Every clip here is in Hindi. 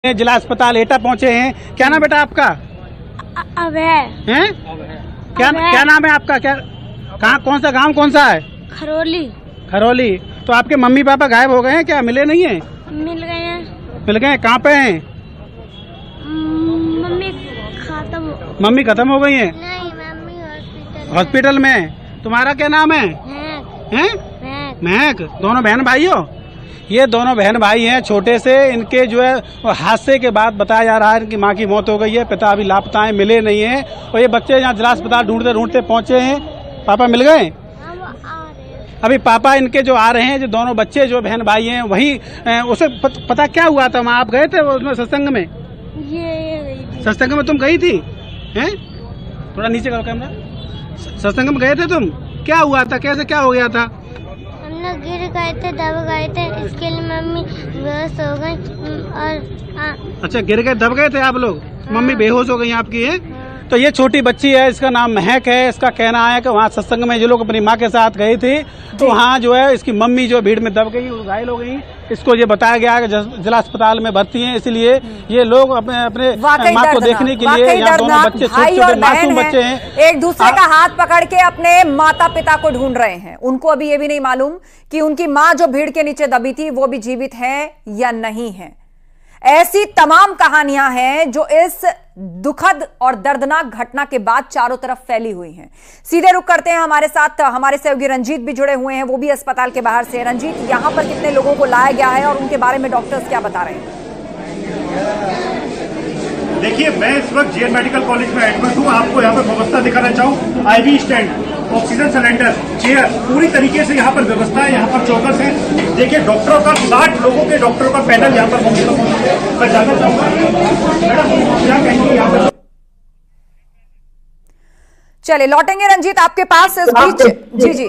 जिला अस्पताल एटा पहुंचे हैं। क्या नाम बेटा आपका? अभय। हैं? क्या नाम है आपका? क्या कहाँ कौन सा गांव कौन सा है? खरोली। खरोली। तो आपके मम्मी पापा गायब हो गए हैं क्या? मिले नहीं है? मिल गए हैं। मिल गए? कहाँ पे हैं? मम्मी खत्म हो गई है? नहीं, मम्मी हॉस्पिटल में। तुम्हारा क्या नाम है? महक। दोनों बहन भाई हो? ये दोनों बहन भाई हैं छोटे से। इनके जो है हादसे के बाद बताया जा रहा है इनकी माँ की मौत हो गई है, पिता अभी लापता है, मिले नहीं है। और ये बच्चे यहाँ जिला अस्पताल ढूंढते ढूंढते पहुंचे हैं। पापा मिल गए? अभी पापा इनके जो आ रहे हैं, जो दोनों बच्चे जो बहन भाई हैं वही उसे पता क्या हुआ था? वहाँ आप गए थे उसमें सत्संग में? ये सत्संग में तुम गई थी? हैं? थोड़ा नीचे करो कैमरा। सत्संग में गए थे तुम? क्या हुआ था? कैसे क्या हो गया था? हम लोग गिर गए थे, दब गए थे, इसके लिए मम्मी बेहोश हो गई। और अच्छा, गिर गए, दब गए थे आप लोग? मम्मी बेहोश हो गई आपकी है? तो ये छोटी बच्ची है, इसका नाम महक है। इसका कहना है कि वहाँ सत्संग में जो लोग अपनी माँ के साथ गए थे तो वहाँ जो है इसकी मम्मी जो भीड़ में दब गई, घायल हो गई। इसको ये बताया गया है कि जिला अस्पताल में भर्ती हैं, इसलिए ये लोग अपने माँ को देखने के लिए यहाँ दोनों बच्चे छोटे मासूम बच्चे हैं, एक दूसरे का हाथ पकड़ के अपने माता पिता को ढूंढ रहे हैं। उनको अभी ये भी नहीं मालूम कि उनकी माँ जो भीड़ के नीचे दबी थी वो भी जीवित है या नहीं है। ऐसी तमाम कहानियां हैं जो इस दुखद और दर्दनाक घटना के बाद चारों तरफ फैली हुई हैं। सीधे रुख करते हैं, हमारे साथ हमारे सहयोगी रंजीत भी जुड़े हुए हैं, वो भी अस्पताल के बाहर से। रंजीत, यहां पर कितने लोगों को लाया गया है और उनके बारे में डॉक्टर्स क्या बता रहे हैं? देखिए, मैं इस वक्त जेएन मेडिकल कॉलेज में एडमिट हूँ। आपको यहाँ पर व्यवस्था दिखाना चाहूँ। IV stand, oxygen cylinder, chair, पूरी तरीके से यहाँ पर व्यवस्था है। यहाँ पर चौकस है। देखिए, डॉक्टरों का 60 लोगों के डॉक्टरों का पैनल यहाँ पर मौजूद है। मैं जानना चाहूँगा मैडम क्या कहेंगे यहाँ पर? चलिए लौटेंगे रंजीत आपके पास इस बीच। जी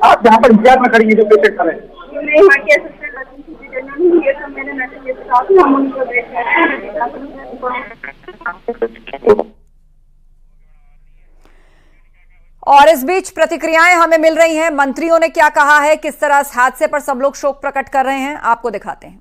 आप यहाँ पर इंतजार में खड़ी जो पेशेंट खड़े और इस बीच प्रतिक्रियाएं हमें मिल रही हैं। मंत्रियों ने क्या कहा है, किस तरह इस हादसे पर सब लोग शोक प्रकट कर रहे हैं, आपको दिखाते हैं।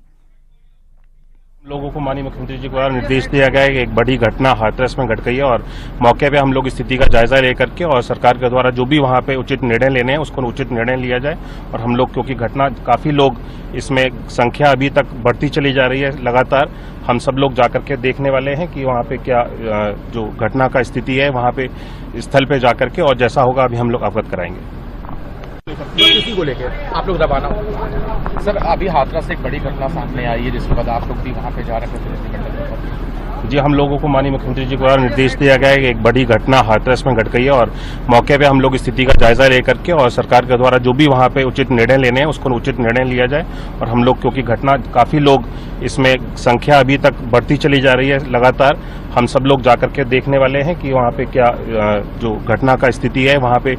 लोगों को माननीय मुख्यमंत्री जी द्वारा निर्देश दिया गया है कि एक बड़ी घटना हाथरस में घट गई है और मौके पे हम लोग स्थिति का जायजा लेकर के और सरकार के द्वारा जो भी वहाँ पे उचित निर्णय लेने हैं उसको उचित निर्णय लिया जाए। और हम लोग, क्योंकि घटना काफी लोग इसमें संख्या अभी तक बढ़ती चली जा रही है लगातार, हम सब लोग जाकर के देखने वाले हैं कि वहाँ पे क्या जो घटना का स्थिति है वहाँ पे स्थल पे जाकर के, और जैसा होगा अभी हम लोग अवगत कराएंगे। किसी को लेकर आप लोग दबाना सर, अभी हाथरस से एक बड़ी घटना सामने आई है जिसके बाद आप लोग भी वहाँ पे जा रहे हैं। जी, हम लोगों को माननीय मुख्यमंत्री जी द्वारा निर्देश दिया गया है कि एक बड़ी घटना हाथरस में घट गई है और मौके पे हम लोग स्थिति का जायजा लेकर के और सरकार के द्वारा जो भी वहाँ पे उचित निर्णय लेने हैं उसको उचित निर्णय लिया जाए। और हम लोग, क्योंकि घटना काफी लोग इसमें संख्या अभी तक बढ़ती चली जा रही है लगातार, हम सब लोग जाकर के देखने वाले हैं कि वहाँ पे क्या जो घटना का स्थिति है वहाँ पे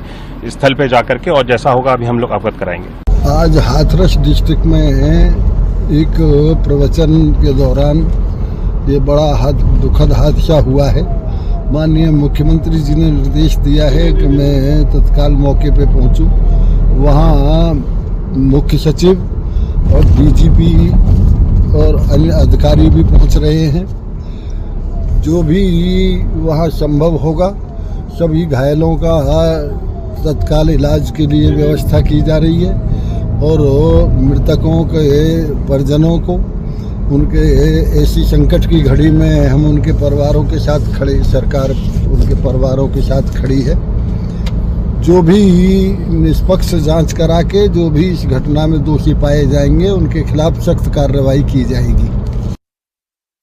स्थल पे जाकर के, और जैसा होगा अभी हम लोग अवगत कराएंगे। आज हाथरस डिस्ट्रिक्ट में एक प्रवचन के दौरान ये बड़ा दुखद हादसा हुआ है। माननीय मुख्यमंत्री जी ने निर्देश दिया है कि मैं तत्काल मौके पे पहुंचूं। वहाँ मुख्य सचिव और डीजीपी और अन्य अधिकारी भी पहुंच रहे हैं। जो भी वहाँ संभव होगा सभी घायलों का तत्काल इलाज के लिए व्यवस्था की जा रही है और मृतकों के परिजनों को उनके ऐसी संकट की घड़ी में हम उनके परिवारों के साथ खड़े, सरकार उनके परिवारों के साथ खड़ी है। जो भी निष्पक्ष जांच करा के जो भी इस घटना में दोषी पाए जाएंगे उनके खिलाफ सख्त कार्रवाई की जाएगी।